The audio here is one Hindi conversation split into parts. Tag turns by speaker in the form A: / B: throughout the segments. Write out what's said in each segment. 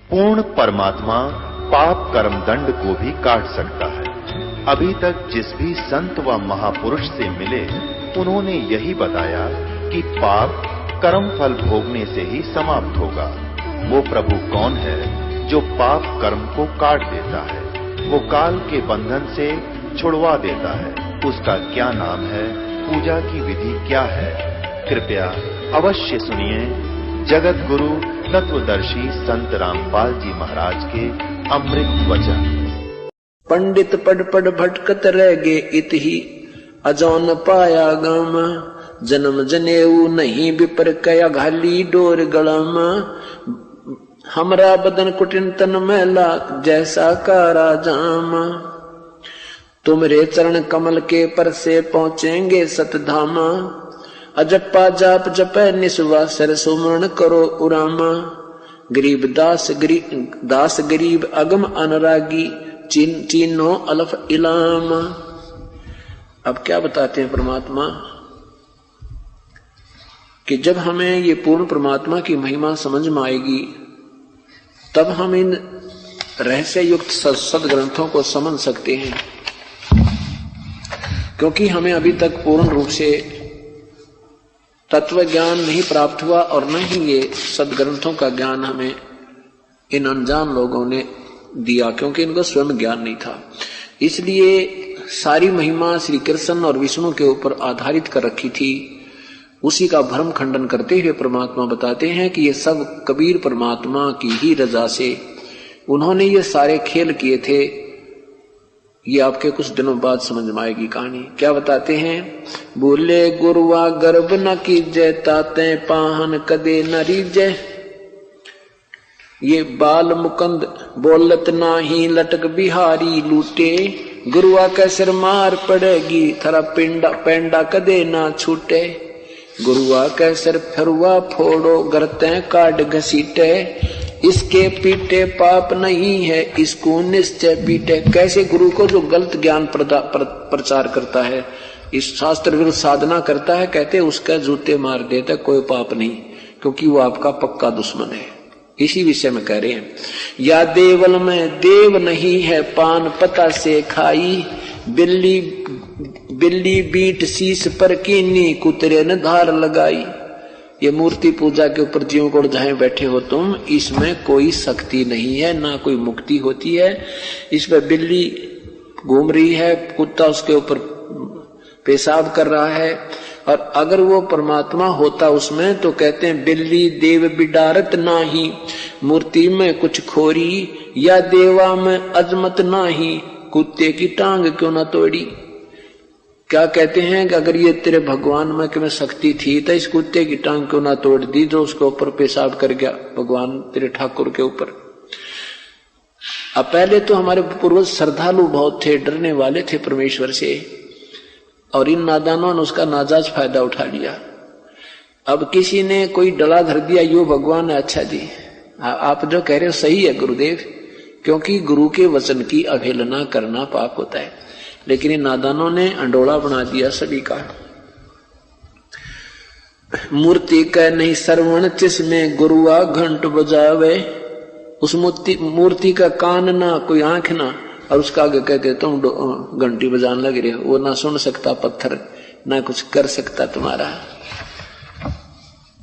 A: पूर्ण परमात्मा पाप कर्म दंड को भी काट सकता है। अभी तक जिस भी संत व महापुरुष से मिले उन्होंने यही बताया कि पाप कर्म फल भोगने से ही समाप्त होगा। वो प्रभु कौन है जो पाप कर्म को काट देता है, वो काल के बंधन से छुड़वा देता है, उसका क्या नाम है, पूजा की विधि क्या है? कृपया अवश्य सुनिए जगत गुरु तत्वदर्शी संत रामपाल जी महाराज के अमृत वचन।
B: पंडित पढ़ भटकत रह गे इत ही अजौन पाया गम, जन्म जनेऊ नहीं विपर कया घाली डोर गलम, हमरा बदन कुटिन तन मैला जैसा कारा जाम, तुमरे चरण कमल के पर से पहुंचेंगे सतधामा, अजप्पा जाप जपै निस्वा सर सुमरण करो उरामा, गरीब दास गरीब अगम अनुरागी चीनो अलफ इलाम। अब क्या बताते हैं परमात्मा कि जब हमें ये पूर्ण परमात्मा की महिमा समझ में आएगी तब हम इन रहस्य युक्त सदग्रंथों को समझ सकते हैं, क्योंकि हमें अभी तक पूर्ण रूप से तत्व ज्ञान नहीं प्राप्त हुआ और न ही ये सदग्रंथों का ज्ञान हमें इन अनजान लोगों ने दिया, क्योंकि इनको स्वयं ज्ञान नहीं था। इसलिए सारी महिमा श्री कृष्ण और विष्णु के ऊपर आधारित कर रखी थी। उसी का भ्रम खंडन करते हुए परमात्मा बताते हैं कि ये सब कबीर परमात्मा की ही रजा से उन्होंने ये सारे खेल किए थे। ये आपके कुछ दिनों बाद समझ में आएगी कहानी। क्या बताते हैं? बोले गुरुआ गर्भ न कीजय ताते पाहन कदे न रीजय, ये बाल मुकंद बोलत नाही लटक बिहारी लूटे, गुरुआ के सिर मार पड़ेगी थरा पेंडा कदे ना छूटे, गुरुआ के सिर फिरुआ फोड़ो गरते काट घसीटे, इसके पीटे पाप नहीं है इसको निश्चय पीटे। कैसे गुरु को जो गलत ज्ञान प्रचार करता है, इस शास्त्र विरुद्ध साधना करता है, कहते उसका जूते मार देता, कोई पाप नहीं, क्योंकि वो आपका पक्का दुश्मन है। इसी विषय में कह रहे हैं, या देवल में देव नहीं है पान पता से खाई, बिल्ली बीट शीश पर कीनी कुतरे ने धार लगाई। ये मूर्ति पूजा के ऊपर जीव को जहां बैठे हो तुम, इसमें कोई शक्ति नहीं है, ना कोई मुक्ति होती है। इसमें बिल्ली घूम रही है, कुत्ता उसके ऊपर पेशाब कर रहा है, और अगर वो परमात्मा होता उसमें तो कहते हैं बिल्ली देव बिडारत नाही, मूर्ति में कुछ खोरी, या देवा में अजमत नाही, कुत्ते की टांग क्यों ना तोड़ी। क्या कहते हैं कि अगर ये तेरे भगवान में शक्ति थी तो इस कुत्ते की टांग क्यों ना तोड़ दी जो उसके ऊपर पेशाब कर गया भगवान तेरे ठाकुर के ऊपर। अब पहले तो हमारे पूर्वज श्रद्धालु बहुत थे, डरने वाले थे परमेश्वर से, और इन नादानों ने उसका नाजायज फायदा उठा लिया। अब किसी ने कोई डला धर दिया, यो भगवान है, अच्छा जी आप जो कह रहे हो सही है गुरुदेव, क्योंकि गुरु के वचन की अवहेलना करना पाप होता है। लेकिन इन नादानों ने अंडोला बना दिया सभी का। मूर्ति कह नहीं श्रवण जिसमें गुरुआ घंट बजावे, उस मूर्ति का कान ना कोई आंख ना, और उसका आगे कहते तुम घंटी बजाने लग रहे हो, वो ना सुन सकता पत्थर, ना कुछ कर सकता तुम्हारा।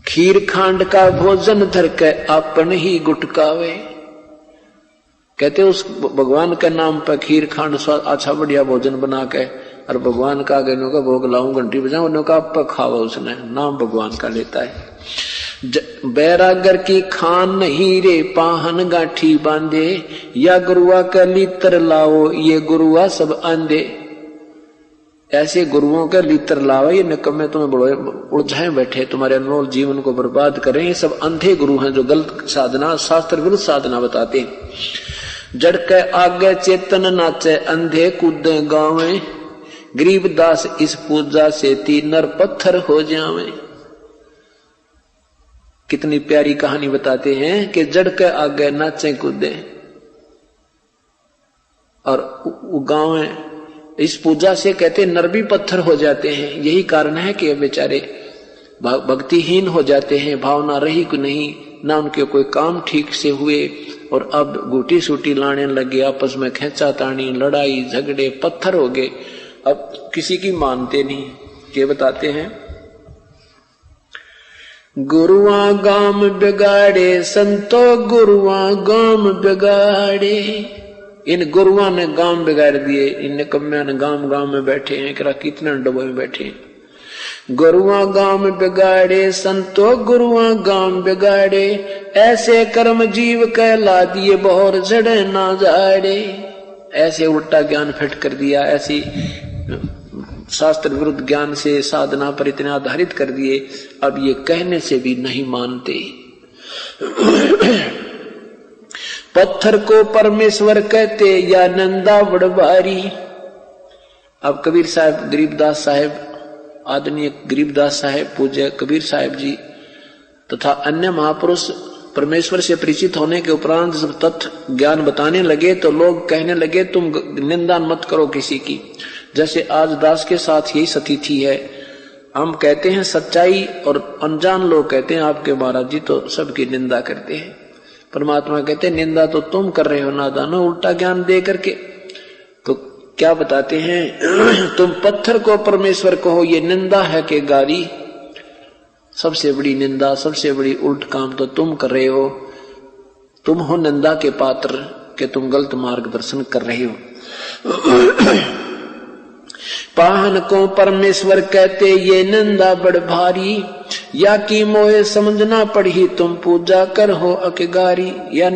B: खीर खांड का भोजन धर के अपन ही गुटकावे, कहते उस भगवान के नाम पर खीर खांड अच्छा बढ़िया भोजन बना के और भगवान का आगे का भोग लाऊं घंटी बजाऊं, उन्होंने कहा आप खावा, उसने नाम भगवान का लेता है। बैरागर की खान नहीं रे पाहन गाठी बांधे, या गुरुआ का लीतर लाओ ये गुरुआ सब आंधे। ऐसे गुरुओं का लीतर लाओ, ये निकम्मे तुम्हें बड़े उलझाए बैठे, तुम्हारे अनमोल जीवन को बर्बाद करें। ये सब अंधे गुरु हैं जो गलत साधना शास्त्र विरुद्ध साधना बताते हैं। जड़ के आगे चेतन नाचे अंधे कूदे गावे, गरीब दास इस पूजा से तीन नर पत्थर हो जावे। कितनी प्यारी कहानी बताते हैं कि जड़ के आगे नाचे कूदे और गावे, इस पूजा से कहते नर भी पत्थर हो जाते हैं। यही कारण है कि बेचारे भक्तिहीन हो जाते हैं, भावना रही को नहीं, ना उनके कोई काम ठीक से हुए, और अब गुटी सूटी लाने लगे, आपस में खेचा तानी, लड़ाई झगड़े, पत्थर हो गए। अब किसी की मानते नहीं। ये बताते हैं, गुरुआ गाम बिगाड़े संतो गुरुआ गाम बिगाड़े। इन गुरुआ ने गांव बिगाड़ दिए, इन कम्या ने गांव में बैठे हैं, करा कितना डबो में बैठे हैं। गुरुआ गांव बिगाड़े संतो गुरुआ गांव बिगाड़े, ऐसे कर्म जीव कहला दिए बहुर जड़े ना जाड़े। ऐसे उल्टा ज्ञान फिट कर दिया, ऐसी शास्त्र विरुद्ध ज्ञान से साधना पर इतने आधारित कर दिए, अब ये कहने से भी नहीं मानते। पत्थर को परमेश्वर कहते या नंदा बड़बारी। अब कबीर साहब, गरीबदास साहब, आदरणीय गरीबदास साहब, पूज्य कबीर साहब जी तथा अन्य महापुरुष परमेश्वर से परिचित होने के उपरांत जब तत्व ज्ञान बताने लगे तो लोग कहने लगे तुम निंदा मत करो किसी की। जैसे आज दास के साथ यही स्थिति है, हम कहते हैं सच्चाई और अनजान लोग कहते हैं आपके महाराज जी तो सबकी निंदा करते हैं। परमात्मा कहते हैं निंदा तो तुम कर रहे हो नादानो, उल्टा ज्ञान दे करके। तो क्या बताते हैं, तुम पत्थर को परमेश्वर कहो, ये निंदा है कि गारी? सबसे बड़ी निंदा, सबसे बड़ी उल्ट काम तो तुम कर रहे हो। तुम हो निंदा के पात्र कि तुम गलत मार्गदर्शन कर रहे हो। पाहन को परमेश्वर कहते ये निंदा बड़ भारी, या की मोहे समझना पड़ी तुम पूजा कर हो अकेगारी। या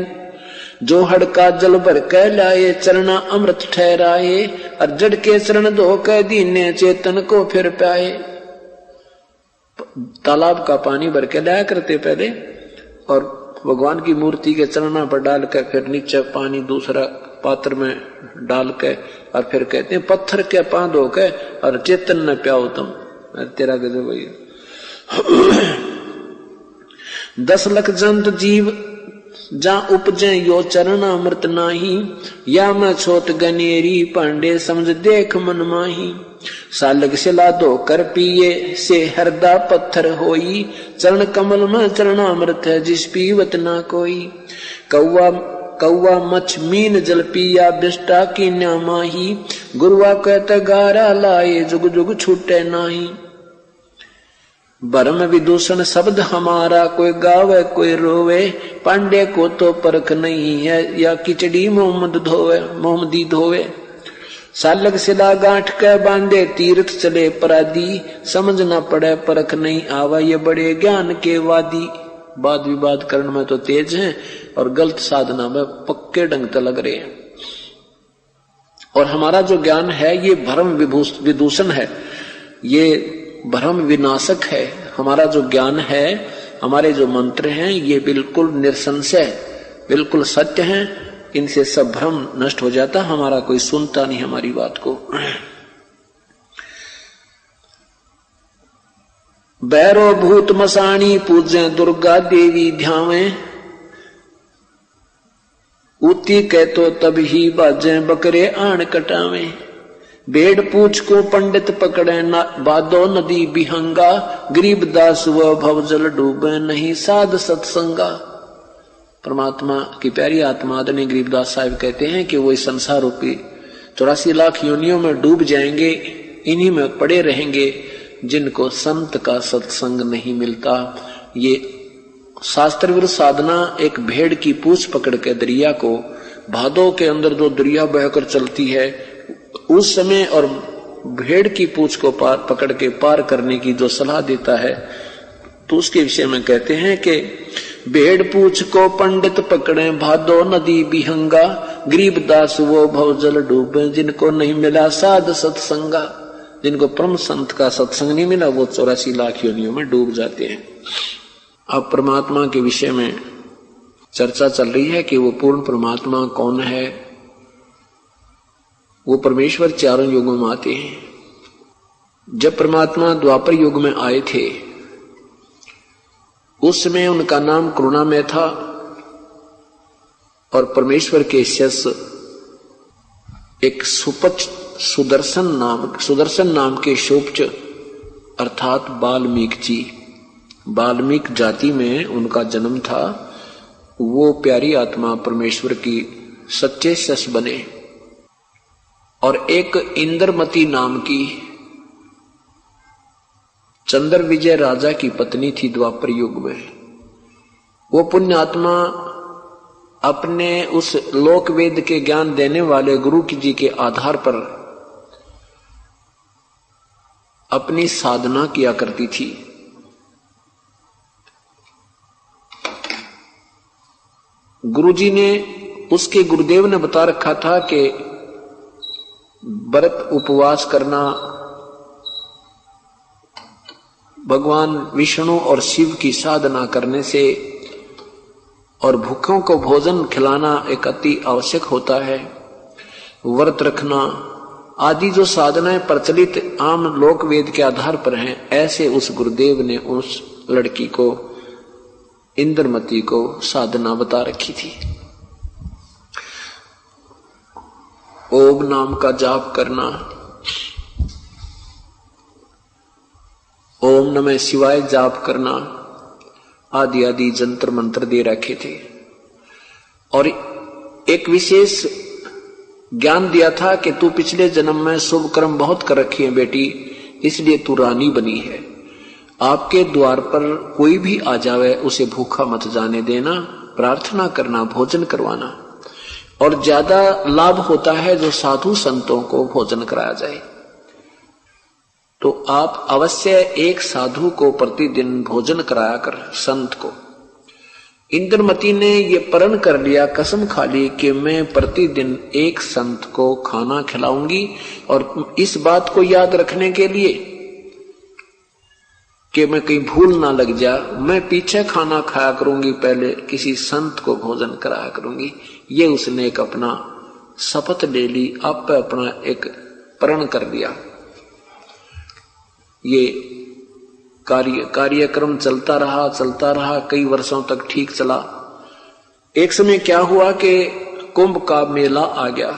B: जो हड़का जल भर कह लाए चरना अमृत ठहराए, और जड़ के चरण धो कह दीने चेतन को फिर पाए। तालाब का पानी भर के लाया करते पहले, और भगवान की मूर्ति के चरणों पर डाल कर फिर नीचे पानी दूसरा पात्र में डाल के, और फिर कहते हैं पत्थर के पांव धो के और चेतन न प्याओ तुम। तेरा गजब भैया। 10 लाख जंत जीव जा उपजे यो चरण अमृत नाही, या मैं छोट गनेरी पांडे समझ देख मन माही। सालग सिला धो कर पिए से हरदा पत्थर होई, चरण कमल में चरण अमृत है जिस पीवत ना कोई। कौवा मछ मीन जल पिया बिष्टा की न्यामाही, गुरुआ कहते गारा लाए जुग जुग छूटे नाही। भरम विदूषण शब्द हमारा कोई गावे कोई रोवे, पांडे को तो परख नहीं है या खिचड़ी मोहम्मदी धोवे। सालग सिला गांठ के बांधे तीर्थ चले परादी, समझ न पड़े परख नहीं आवा ये बड़े ज्ञान के वादी। वाद विवाद करने में तो तेज हैं और गलत साधना में पक्के ढंग से लग रहे हैं। और हमारा जो ज्ञान है ये भ्रम विदूषण है, ये भ्रम विनाशक है। हमारा जो ज्ञान है, हमारे जो मंत्र हैं, ये बिल्कुल निसंशय बिल्कुल सत्य हैं। इनसे सब भ्रम नष्ट हो जाता, हमारा कोई सुनता नहीं हमारी बात को। बैरो भूत मसाणी पूजे दुर्गा देवी ध्यावे, उती कहतो तब ही बाजे बकरे आण कटावे। बेड़ पूछ को पंडित पकड़े बादो नदी बिहंगा, गरीबदास व भवजल डूबे नहीं साध सत्संगा। परमात्मा की प्यारी आत्मा आदरणीय गरीबदास साहिब कहते हैं कि वो इस संसार रूपी 84 लाख योनियों में डूब जाएंगे, इन्हीं में पड़े रहेंगे जिनको संत का सत्संग नहीं मिलता। ये शास्त्र विरुद्ध साधना एक भेड़ की पूंछ पकड़ के दरिया को, भादों के अंदर जो दरिया बहकर चलती है उस समय, और भेड़ की पूंछ को पकड़ के पार करने की जो सलाह देता है, तो उसके विषय में कहते हैं कि भेड़ पूछ को पंडित पकड़े भादो नदी बिहंगा, गरीबदास वो भवजल डूबे जिनको नहीं मिला साध सत्संगा। जिनको परम संत का सत्संग नहीं मिला वो 84 लाख योनियों में डूब जाते हैं। अब परमात्मा के विषय में चर्चा चल रही है कि वो पूर्ण परमात्मा कौन है। वो परमेश्वर चारों युगों में आते हैं। जब परमात्मा द्वापर युग में आए थे उस समय उनका नाम करुणामय था, और परमेश्वर के शिष्य एक सुदर्शन नाम के शोपच अर्थात वाल्मीकि वाल्मीकि जाति में उनका जन्म था, वो प्यारी आत्मा परमेश्वर की सच्चे सस बने। और एक इंद्रमती नाम की चंद्र विजय राजा की पत्नी थी द्वापर युग में। वो पुण्य आत्मा अपने उस लोक वेद के ज्ञान देने वाले गुरु जी के आधार पर अपनी साधना किया करती थी। गुरुजी ने, उसके गुरुदेव ने बता रखा था कि व्रत उपवास करना, भगवान विष्णु और शिव की साधना करने से और भूखों को भोजन खिलाना एक अति आवश्यक होता है। व्रत रखना आदि जो साधनाएं प्रचलित आम लोक वेद के आधार पर हैं, ऐसे उस गुरुदेव ने उस लड़की को, इंद्रमती को साधना बता रखी थी। ओम नाम का जाप करना, ओम नमः शिवाय जाप करना आदि आदि जंतर मंत्र दे रखे थे। और एक विशेष ज्ञान दिया था कि तू पिछले जन्म में शुभ कर्म बहुत कर रखी है बेटी, इसलिए तू रानी बनी है। आपके द्वार पर कोई भी आ जावे उसे भूखा मत जाने देना, प्रार्थना करना, भोजन करवाना। और ज्यादा लाभ होता है जो साधु संतों को भोजन कराया जाए। तो आप अवश्य एक साधु को प्रतिदिन भोजन कराया कर, संत को। इंद्रमती ने ये प्रण कर लिया, कसम खा ली कि मैं प्रतिदिन एक संत को खाना खिलाऊंगी। और इस बात को याद रखने के लिए कि मैं कहीं भूल ना लग जा, मैं पीछे खाना खाया करूंगी, पहले किसी संत को भोजन कराया करूंगी। ये उसने एक अपना शपथ ले ली, आप अपना एक प्रण कर दिया। ये कार्यक्रम चलता रहा, कई वर्षों तक ठीक चला। एक समय क्या हुआ कि कुंभ का मेला आ गया।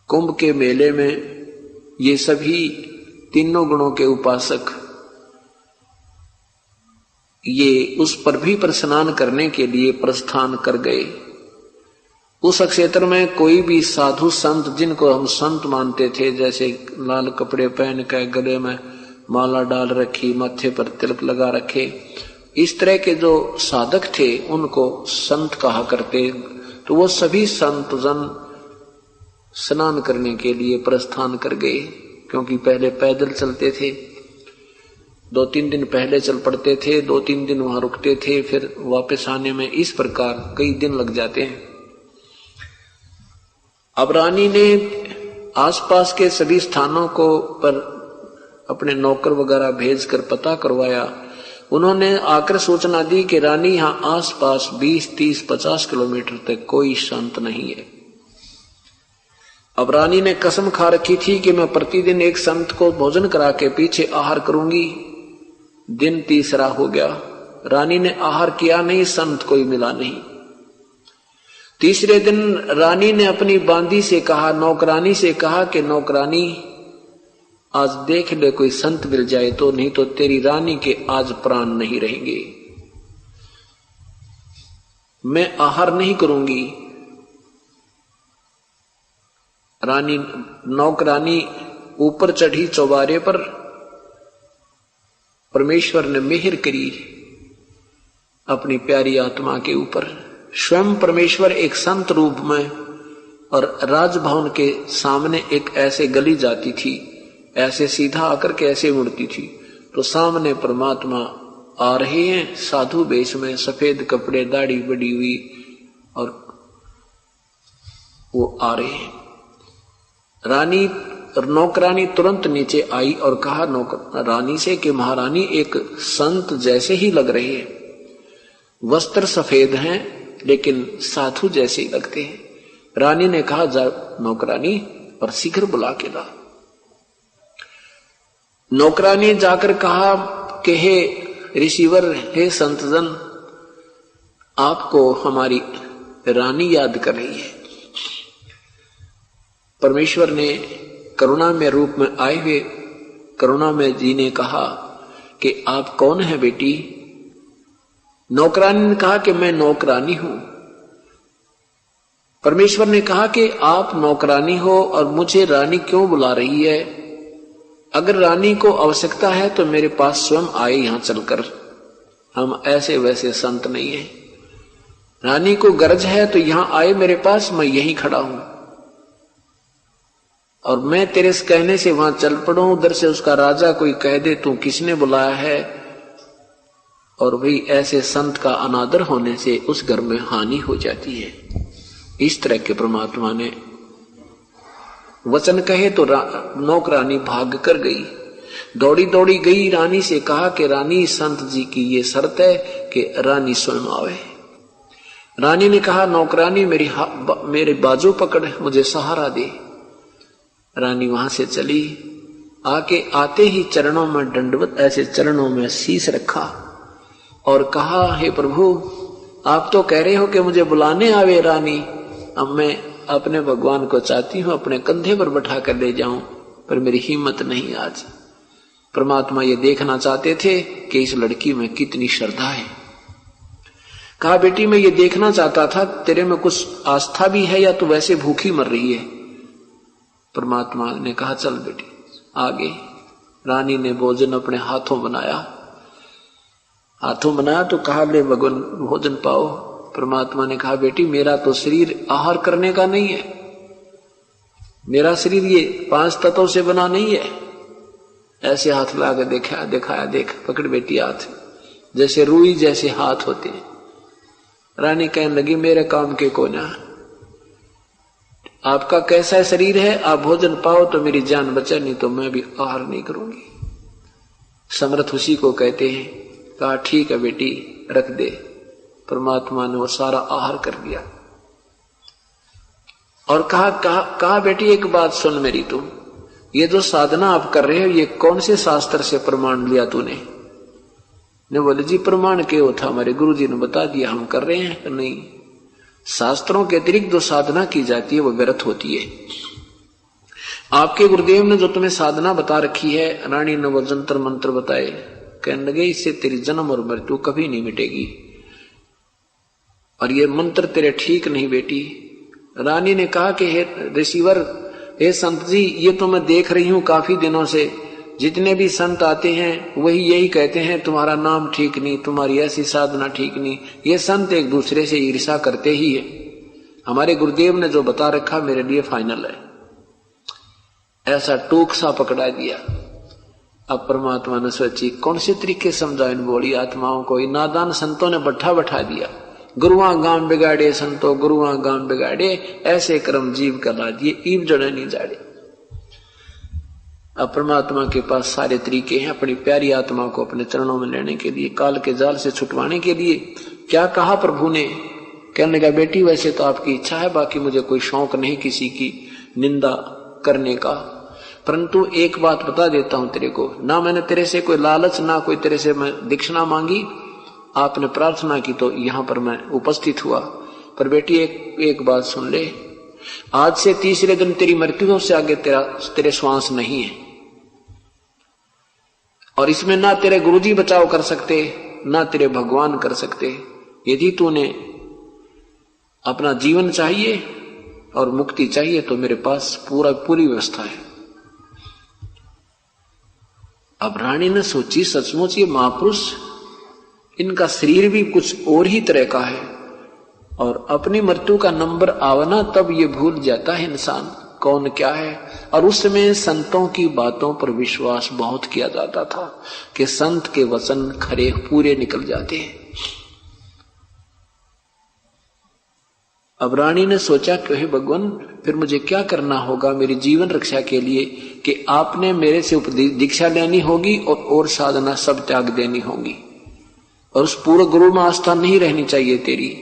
B: कुंभ के मेले में ये सभी तीनों गुणों के उपासक ये उस पर भी स्नान करने के लिए प्रस्थान कर गए। उस क्षेत्र में कोई भी साधु संत, जिनको हम संत मानते थे, जैसे लाल कपड़े पहन कर गले में माला डाल रखी, माथे पर तिलक लगा रखे, इस तरह के जो साधक थे उनको संत कहा करते। तो वो सभी संत जन स्नान करने के लिए प्रस्थान कर गए, क्योंकि पहले पैदल चलते थे, 2-3 दिन पहले चल पड़ते थे, 2-3 दिन वहां रुकते थे, फिर वापस आने में इस प्रकार कई दिन लग जाते हैं। अब रानी ने आसपास के सभी स्थानों को पर अपने नौकर वगैरह भेजकर पता करवाया। उन्होंने आकर सूचना दी कि रानी यहां आसपास 20, 30, 50 किलोमीटर तक कोई संत नहीं है। अब रानी ने कसम खा रखी थी कि मैं प्रतिदिन एक संत को भोजन करा के पीछे आहार करूंगी। दिन तीसरा हो गया, रानी ने आहार किया नहीं, संत कोई मिला नहीं। तीसरे दिन रानी ने अपनी बांदी से कहा, नौकरानी से कहा कि नौकरानी आज देख ले कोई संत मिल जाए तो, नहीं तो तेरी रानी के आज प्राण नहीं रहेंगे, मैं आहार नहीं करूंगी। रानी नौकरानी ऊपर चढ़ी चौबारे पर, परमेश्वर ने मेहर करी अपनी प्यारी आत्मा के ऊपर। स्वयं परमेश्वर एक संत रूप में, और राजभवन के सामने एक ऐसे गली जाती थी, ऐसे सीधा आकर के ऐसे मुड़ती थी, तो सामने परमात्मा आ रहे हैं साधु वेश में, सफेद कपड़े, दाढ़ी बड़ी हुई, और वो आ रहे हैं। रानी नौकरानी तुरंत नीचे आई और कहा रानी से कि महारानी एक संत जैसे ही लग रहे हैं, वस्त्र सफेद हैं लेकिन साधु जैसे ही लगते हैं। रानी ने कहा जा नौकरानी और शीघ्र बुला के ला। नौकरानी जाकर कहा कि हे ऋषिवर, हे संतजन, आपको हमारी रानी याद कर रही है। परमेश्वर ने करुणा में रूप में आए हुए करुणा में जी ने कहा कि आप कौन है बेटी? नौकरानी ने कहा कि मैं नौकरानी हूं। परमेश्वर ने कहा कि आप नौकरानी हो और मुझे रानी क्यों बुला रही है? अगर रानी को आवश्यकता है तो मेरे पास स्वयं आए यहां चलकर, हम ऐसे वैसे संत नहीं है। रानी को गरज है तो यहां आए मेरे पास, मैं यहीं खड़ा हूं और मैं तेरे कहने से वहां चल पड़ूं। उधर से उसका राजा कोई कह दे तू किसने बुलाया है, और भाई ऐसे संत का अनादर होने से उस घर में हानि हो जाती है। इस तरह के परमात्मा ने वचन कहे तो नौकरानी भाग कर गई, दौड़ी दौड़ी गई, रानी से कहा कि रानी संत जी की ये शर्त है कि रानी स्वयं आवे। रानी ने कहा नौकरानी मेरे बाजू पकड़, मुझे सहारा दे। रानी वहां से चली, आके आते ही चरणों में दंडवत, ऐसे चरणों में शीश रखा और कहा हे प्रभु, आप तो कह रहे हो कि मुझे बुलाने आवे रानी, अब मैं अपने भगवान को चाहती हूं अपने कंधे पर बैठा कर ले जाऊं, पर मेरी हिम्मत नहीं आज। परमात्मा ये देखना चाहते थे कि इस लड़की में कितनी श्रद्धा है। कहा बेटी मैं ये देखना चाहता था तेरे में कुछ आस्था भी है या तू वैसे भूखी मर रही है। परमात्मा ने कहा चल बेटी आगे। रानी ने भोजन अपने हाथों बनाया तो कहा ले भगवान भोजन पाओ। परमात्मा ने कहा बेटी मेरा तो शरीर आहार करने का नहीं है, मेरा शरीर ये 5 तत्वों से बना नहीं है। ऐसे हाथ ला कर दिखाया, देख पकड़ बेटी हाथ, जैसे रुई जैसे हाथ होते हैं। रानी कहने लगी मेरे काम के कोना, आपका कैसा शरीर है, आप भोजन पाओ तो मेरी जान बचा, नहीं तो मैं भी आहार नहीं करूंगी। समर्थ उसी को कहते हैं। कहा ठीक है बेटी रख दे। परमात्मा ने वो सारा आहार कर दिया और कहा बेटी एक बात सुन मेरी, तुम ये जो साधना आप कर रहे हो ये कौन से शास्त्र से प्रमाण लिया तूने? ने बोले जी प्रमाण क्या था, हमारे गुरुजी ने बता दिया, हम कर रहे हैं। नहीं, शास्त्रों के अतिरिक्त जो साधना की जाती है वो व्यर्थ होती है। आपके गुरुदेव ने जो तुम्हें साधना बता रखी है, रानी ने वो जंतर मंत्र बताए, कहने लगे इससे तेरी जन्म और मृत्यु कभी नहीं मिटेगी और ये मंत्र तेरे ठीक नहीं बेटी। रानी ने कहा कि हे रिसीवर, हे संत जी, ये तो मैं देख रही हूं काफी दिनों से, जितने भी संत आते हैं वही यही कहते हैं तुम्हारा नाम ठीक नहीं, तुम्हारी ऐसी साधना ठीक नहीं। ये संत एक दूसरे से ईर्ष्या करते ही है, हमारे गुरुदेव ने जो बता रखा मेरे लिए फाइनल है। ऐसा टूक सा पकड़ा दिया। अब परमात्मा ने सोची कौन से तरीके समझा इन बोली आत्माओं को। इन नादान संतों ने बैठा दिया, गुरुआ गांव बिगाड़े संतों गुरुआ गांव बिगाड़े, ऐसे कर्म जीव करा दिए ईब जड़े नहीं जाड़े। अब परमात्मा के पास सारे तरीके हैं अपनी प्यारी आत्मा को अपने चरणों में लेने के लिए, काल के जाल से छुटवाने के लिए। क्या कहा प्रभु ने? कहने लगा बेटी वैसे तो आपकी इच्छा है, बाकी मुझे कोई शौक नहीं किसी की निंदा करने का, परंतु एक बात बता देता हूं तेरे को, ना मैंने तेरे से कोई लालच, ना कोई तेरे से मैं दीक्षिणा मांगी, आपने प्रार्थना की तो यहां पर मैं उपस्थित हुआ। पर बेटी एक बात सुन ले, आज से तीसरे दिन तेरी मृत्यु हो, उससे आगे तेरे श्वास नहीं है और इसमें ना तेरे गुरुजी बचाव कर सकते ना तेरे भगवान कर सकते। यदि तूने अपना जीवन चाहिए और मुक्ति चाहिए तो मेरे पास पूरी व्यवस्था है। अब रानी ने सोची सचमुच ये महापुरुष, इनका शरीर भी कुछ और ही तरह का है और अपनी मृत्यु का नंबर आवना तब ये भूल जाता है इंसान कौन क्या है। और उस समय संतों की बातों पर विश्वास बहुत किया जाता था कि संत के वचन खरे पूरे निकल जाते हैं। अब रानी ने सोचा कि हे भगवान फिर मुझे क्या करना होगा मेरी जीवन रक्षा के लिए, कि आपने मेरे से दीक्षा लेनी होगी और साधना सब त्याग देनी होगी और उस पूरे गुरु में आस्था नहीं रहनी चाहिए तेरी।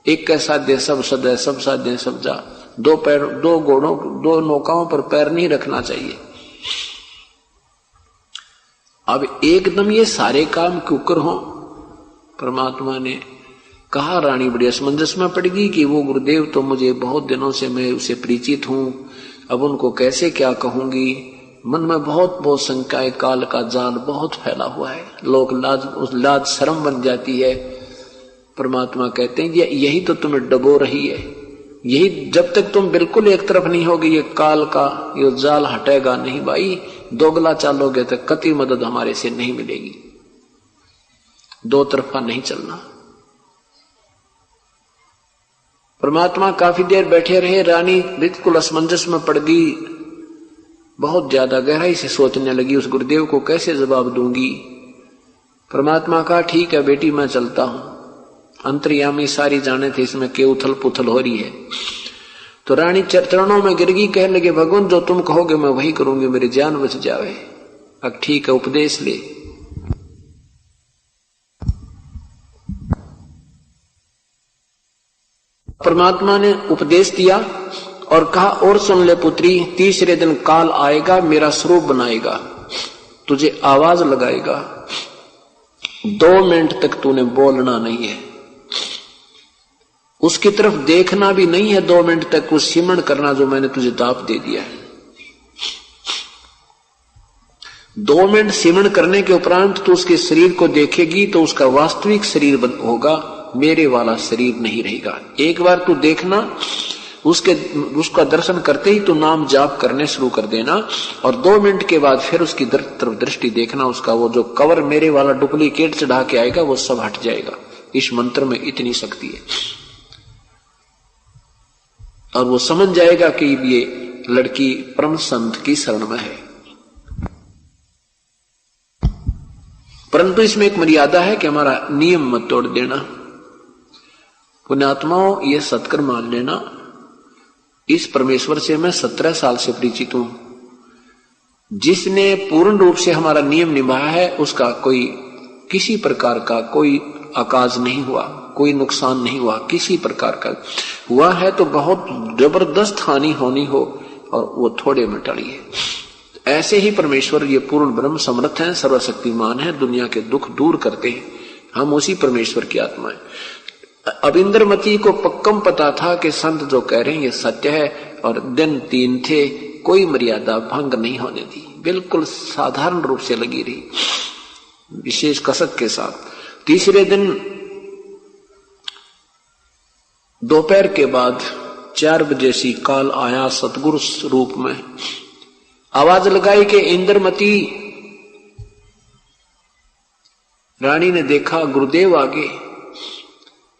B: एक का साध्य सब सदै, सब साध्य सब जा, दो पैर दो घोड़ों दो नौकाओं पर पैर नहीं रखना चाहिए। अब एकदम ये सारे काम क्यों कर हो? परमात्मा ने कहा रानी बड़ी असमंजस में पड़ गई कि वो गुरुदेव तो मुझे बहुत दिनों से मैं उसे परिचित हूं, अब उनको कैसे क्या कहूंगी। मन में बहुत बहुत शंकाएं, काल का जाल बहुत फैला हुआ है, लोग लाज शर्म बन जाती है। परमात्मा कहते हैं यही तो तुम्हें डबो रही है, यही जब तक तुम बिल्कुल एक तरफ नहीं होगे ये काल का ये जाल हटेगा नहीं भाई, दोगला चालोगे तो कति मदद हमारे से नहीं मिलेगी, दो तरफा नहीं चलना। परमात्मा काफी देर बैठे रहे, रानी बिल्कुल असमंजस में पड़ गई, बहुत ज्यादा गहराई से सोचने लगी उस गुरुदेव को कैसे जवाब दूंगी। परमात्मा कहा ठीक है बेटी मैं चलता हूं, अंतर्यामी सारी जाने थे इसमें के उथल पुथल हो रही है। तो रानी चरणों में गिर गई, कहने लगे भगवान जो तुम कहोगे मैं वही करूंगी, मेरी जान बच जावे। अब ठीक है उपदेश ले। परमात्मा ने उपदेश दिया और कहा और सुन ले पुत्री, तीसरे दिन काल आएगा, मेरा स्वरूप बनाएगा, तुझे आवाज लगाएगा, 2 मिनट तक तूने बोलना नहीं है, उसकी तरफ देखना भी नहीं है 2 मिनट तक, उस सिमरण करना जो मैंने तुझे दाप दे दिया है। 2 मिनट सिमरण करने के उपरांत तू उसके शरीर को देखेगी तो उसका वास्तविक शरीर होगा, मेरे वाला शरीर नहीं रहेगा। एक बार तू देखना, उसका दर्शन करते ही तू नाम जाप करने शुरू कर देना और 2 मिनट के बाद फिर उसकी तरफ दृष्टि देखना, उसका वो जो कवर मेरे वाला डुप्लीकेट चढ़ा के आएगा वो सब हट जाएगा। इस मंत्र में इतनी शक्ति है और वो समझ जाएगा कि ये लड़की परम संत की शरण में है। परंतु इसमें एक मर्यादा है कि हमारा नियम मत तोड़ देना। पुण्यात्माओं ये सत्कर्म मान लेना, इस परमेश्वर से मैं 17 साल से परिचित हूं। जिसने पूर्ण रूप से हमारा नियम निभाया है उसका कोई किसी प्रकार का कोई आकाज नहीं हुआ, कोई नुकसान नहीं हुआ, किसी प्रकार का हुआ है तो बहुत जबरदस्त हानि होनी हो और वो थोड़े में टली है। ऐसे ही परमेश्वर ये पूर्ण ब्रह्म समर्थ हैं, सर्वशक्तिमान है, दुनिया के दुख दूर करते हैं। हम उसी परमेश्वर की आत्मा है। अब इंद्रमती को पक्कम पता था कि संत जो कह रहे हैं ये सत्य है और दिन 3 थे, कोई मर्यादा भंग नहीं होने दी, बिल्कुल साधारण रूप से लगी रही, विशेष कसक के साथ। तीसरे दिन दोपहर के बाद 4 बजे सी काल आया सतगुरु रूप में, आवाज लगाई कि इंद्रमती। रानी ने देखा गुरुदेव आगे।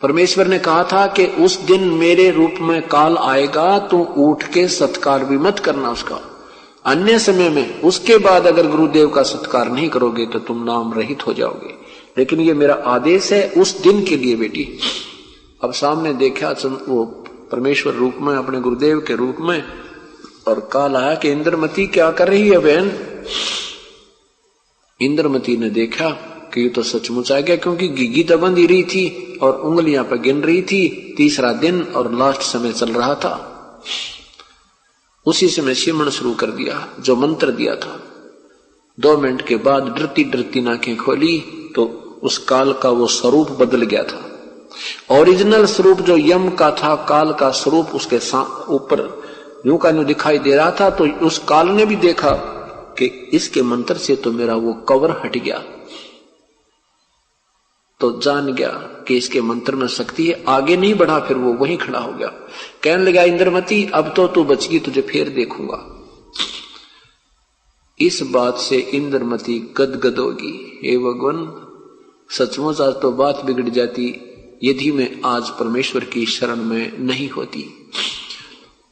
B: परमेश्वर ने कहा था कि उस दिन मेरे रूप में काल आएगा, तू उठ के सत्कार भी मत करना उसका, अन्य समय में उसके बाद अगर गुरुदेव का सत्कार नहीं करोगे तो तुम नाम रहित हो जाओगे, लेकिन ये मेरा आदेश है उस दिन के लिए बेटी। अब सामने देखा वो परमेश्वर रूप में अपने गुरुदेव के रूप में और काल आया कि इंद्रमती क्या कर रही है बहन। इंद्रमती ने देखा कि ये तो सचमुच आ गया, क्योंकि गिग्गी तो बंध ही रही थी और उंगलियां पर गिन रही थी। तीसरा दिन और लास्ट समय चल रहा था। उसी समय सिमरण शुरू कर दिया जो मंत्र दिया था। 2 मिनट के बाद डरती डरती आंखें खोली तो उस काल का वो स्वरूप बदल गया था। ओरिजिनल स्वरूप जो यम का था, काल का स्वरूप उसके ऊपर यूं का यूं दिखाई दे रहा था। तो उस काल ने भी देखा कि इसके मंत्र से तो मेरा वो कवर हट गया, तो जान गया कि इसके मंत्र में शक्ति है। आगे नहीं बढ़ा, फिर वो वहीं खड़ा हो गया। कहने लगा इंद्रमती अब तो तू बच गई, तुझे फिर देखूंगा। इस बात से इंद्रमती गदगद होगी, हे भगवान सचमुच आज तो बात बिगड़ जाती यदि मैं आज परमेश्वर की शरण में नहीं होती।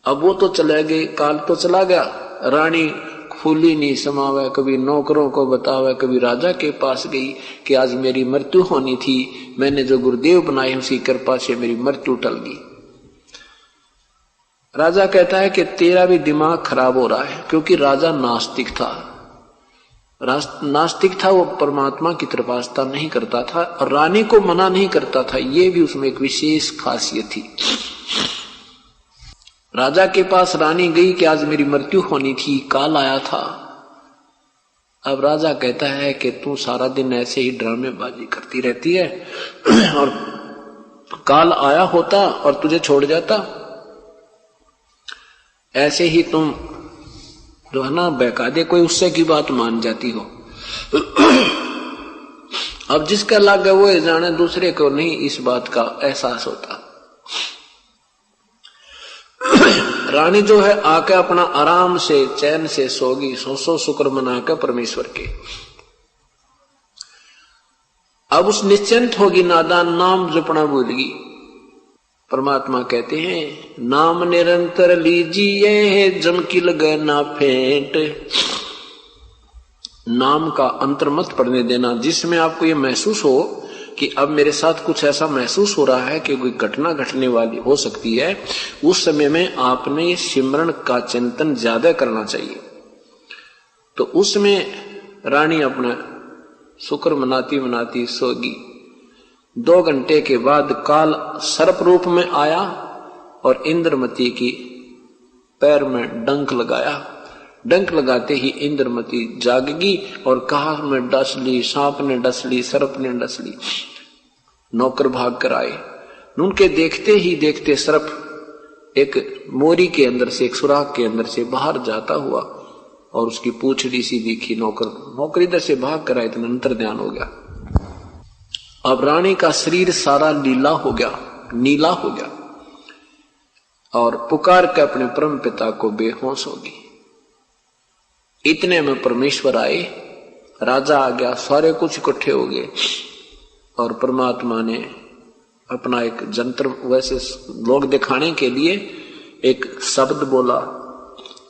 B: अब वो तो चले गए, काल तो चला गया। रानी फूली नहीं समावे, कभी नौकरों को बतावे, कभी राजा के पास गई कि आज मेरी मृत्यु होनी थी, मैंने जो गुरुदेव बनाए उसकी कृपा से मेरी मृत्यु टल गई। राजा कहता है कि तेरा भी दिमाग खराब हो रहा है, क्योंकि राजा नास्तिक था। नास्तिक था, वो परमात्मा की तरफ आस्था नहीं करता था और रानी को मना नहीं करता था। ये भी उसमें एक विशेष खासियत थी। राजा के पास रानी गई कि आज मेरी मृत्यु होनी थी, काल आया था। अब राजा कहता है कि तू सारा दिन ऐसे ही ड्रामेबाजी करती रहती है और काल आया होता और तुझे छोड़ जाता। ऐसे ही तुम जो है ना बहका दे कोई, उससे की बात मान जाती हो। अब जिसका लागे वो जाने, दूसरे को नहीं इस बात का एहसास होता। रानी जो है आके अपना आराम से चैन से सोगी, सो शुक्र मनाकर परमेश्वर के। अब उस निश्चिंत होगी, नादान नाम जपना भूलगी। परमात्मा कहते हैं नाम निरंतर लीजिए, जम की लगे ना फेंट। नाम का अंतर मत पड़ने देना, जिसमें आपको ये महसूस हो कि अब मेरे साथ कुछ ऐसा महसूस हो रहा है कि कोई घटना घटने वाली हो सकती है, उस समय में आपने सिमरन का चिंतन ज्यादा करना चाहिए। तो उसमें रानी अपना शुक्र मनाती मनाती सोगी। 2 घंटे के बाद काल सर्प रूप में आया और इंद्रमती की पैर में डंक लगाया। डंक लगाते ही इंद्रमती जागगी और कहा मैं डस ली, सांप ने डस ली, सर्प ने डस ली। नौकर भाग कर आए। उनके देखते ही देखते सर्प एक मोरी के अंदर से, एक सुराख के अंदर से बाहर जाता हुआ और उसकी पूंछड़ी सी दिखी। नौकर इधर से भाग कर आए, तो अंतर ध्यान हो गया। अब रानी का शरीर सारा नीला हो गया और पुकार के अपने परम पिता को बेहोश होगी। इतने में परमेश्वर आए, राजा आ गया, सारे कुछ इकट्ठे हो गए और परमात्मा ने अपना एक जंत्र वैसे लोग दिखाने के लिए एक शब्द बोला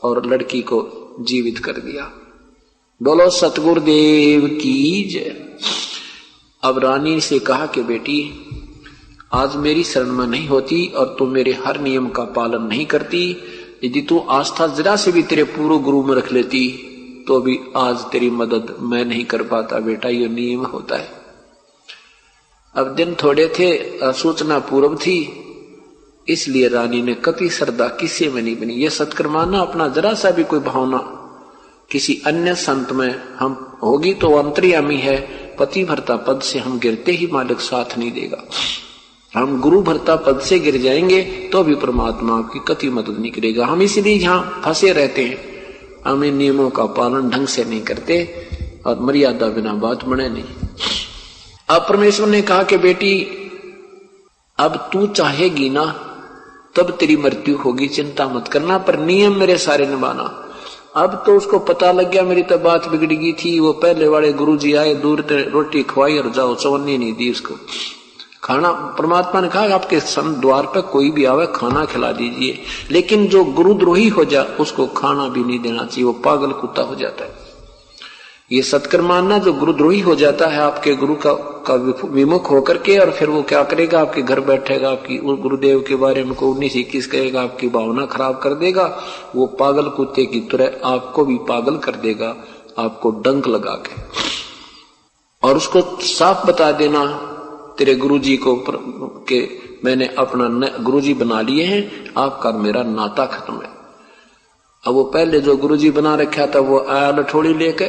B: और लड़की को जीवित कर दिया। बोलो सतगुरुदेव की जय। अब रानी से कहा कि बेटी आज मेरी शरण में नहीं होती और तू मेरे हर नियम का पालन नहीं करती, यदि तू आस्था जरा से भी तेरे पूर्व गुरु में रख लेती तो भी आज तेरी मदद मैं नहीं कर पाता। बेटा ये नियम होता है। अब दिन थोड़े थे, सूचना पूर्व थी, इसलिए रानी ने कति श्रद्धा किसी में नहीं बनी। यह सत्कर्माना अपना जरा सा भी कोई भावना किसी अन्य संत में हम होगी तो अंतर्यामी है, पति भरता पद से हम गिरते ही मालिक साथ नहीं देगा। हम गुरु भरता पद से गिर जाएंगे तो भी परमात्मा आपकी कति मदद नहीं करेगा। हम इसलिए यहाँ फंसे रहते हैं, हम इन नियमों का पालन ढंग से नहीं करते और मर्यादा बिना बात बने नहीं। अब परमेश्वर ने कहा कि बेटी अब तू चाहेगी ना तब तेरी मृत्यु होगी, चिंता मत करना, पर नियम मेरे सारे निभाना। अब तो उसको पता लग गया मेरी तो बात बिगड़ गई थी। वो पहले वाले गुरुजी आए, दूर रोटी खवाई और जाओ, चवन्नी नहीं दी उसको खाना। परमात्मा ने कहा आपके द्वार पर कोई भी आवे खाना खिला दीजिए, लेकिन जो गुरुद्रोही हो जाए उसको खाना भी नहीं देना चाहिए, वो पागल कुत्ता हो जाता है। ये सत्कर्माना जो गुरुद्रोही हो जाता है आपके गुरु का विमुख होकर के, और फिर वो क्या करेगा, आपके घर बैठेगा, आपकी गुरुदेव के बारे में को 19-21 कहेगा, आपकी भावना खराब कर देगा। वो पागल कुत्ते की तरह आपको भी पागल कर देगा, आपको डंक लगा के। और उसको साफ बता देना तेरे गुरुजी को कि मैंने अपना गुरुजी बना लिए हैं, आपका मेरा नाता खत्म है। अब वो पहले जो गुरुजी बना रखा था वो आया लठोड़ी लेके,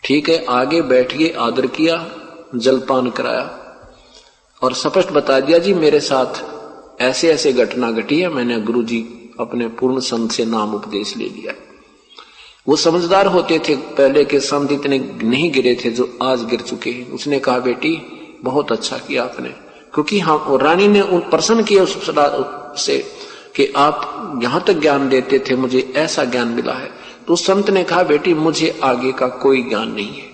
B: ठीक है, आगे बैठ गए, आदर किया, जलपान कराया और स्पष्ट बता दिया जी मेरे साथ ऐसे ऐसे घटना घटी है, मैंने गुरुजी अपने पूर्ण संत से नाम उपदेश ले लिया। वो समझदार होते थे, पहले के संत इतने नहीं गिरे थे जो आज गिर चुके हैं। उसने कहा बेटी बहुत अच्छा किया आपने, क्योंकि हाँ रानी ने उन प्रसन्न किया उससे कि आप यहां तक ज्ञान देते थे, मुझे ऐसा ज्ञान मिला है। तो संत ने कहा बेटी मुझे आगे का कोई ज्ञान नहीं है,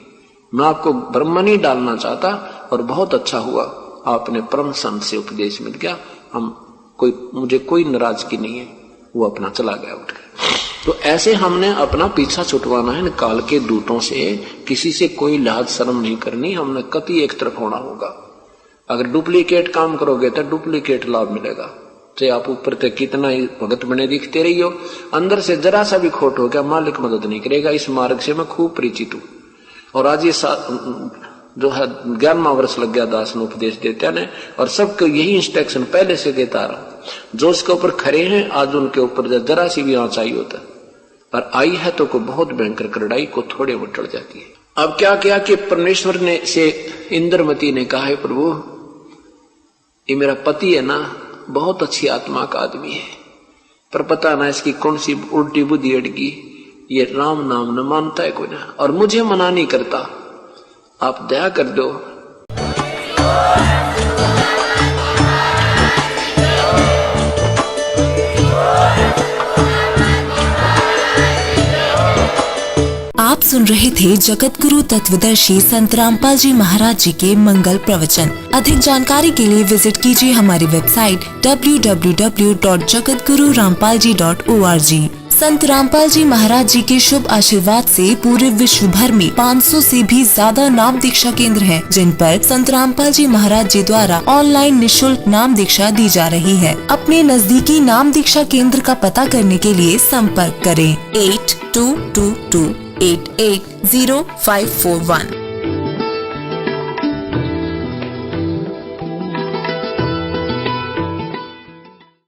B: मैं आपको ब्रह्म नहीं डालना चाहता, और बहुत अच्छा हुआ आपने परम संत से उपदेश मिल गया, मुझे कोई नाराजगी नहीं है। वो अपना चला गया उठ के। तो ऐसे हमने अपना पीछा छुटवाना है काल के दूतों से, किसी से कोई लाज शर्म नहीं करनी, हमने कति एक तरफ होना होगा। अगर डुप्लीकेट काम करोगे तो डुप्लीकेट लाभ मिलेगा, चाहे आप ऊपर तक कितना ही भगत बने दिखते रही हो, अंदर से जरा सा भी खोट हो गया मालिक मदद नहीं करेगा। इस मार्ग से मैं खूब परिचित हूं, और आज ये जो है 11वां वर्ष लग गया दास ने उपदेश देते ने, और सबको यही इंस्ट्रक्शन पहले से देता रहा। जो इसके ऊपर खड़े हैं आज उनके ऊपर जरा सी भी आँच आई होता है, और आई है तो को बहुत भयंकर करड़ाई को थोड़े में टल जाती है। अब क्या किया कि परमेश्वर ने से इंद्रमती ने कहा है प्रभु ये मेरा पति है ना, बहुत अच्छी आत्मा का आदमी है, पर पता ना इसकी कौन सी उल्टी बुद्धि अड़गी, ये राम नाम न मानता है कोई ना, और मुझे मना नहीं करता। आप दया कर दो।
C: आप सुन रहे थे जगत गुरु तत्वदर्शी संत रामपाल जी महाराज जी के मंगल प्रवचन। अधिक जानकारी के लिए विजिट कीजिए हमारी वेबसाइट www.jagatgururampalji.org। संत रामपाल जी महाराज जी के शुभ आशीर्वाद से पूरे विश्व भर में 500 से भी ज्यादा नाम दीक्षा केंद्र हैं, जिन पर संत रामपाल जी महाराज जी द्वारा ऑनलाइन निशुल्क नाम दीक्षा दी जा रही है। अपने नजदीकी नाम दीक्षा केंद्र का पता करने के लिए संपर्क करें 8222880541।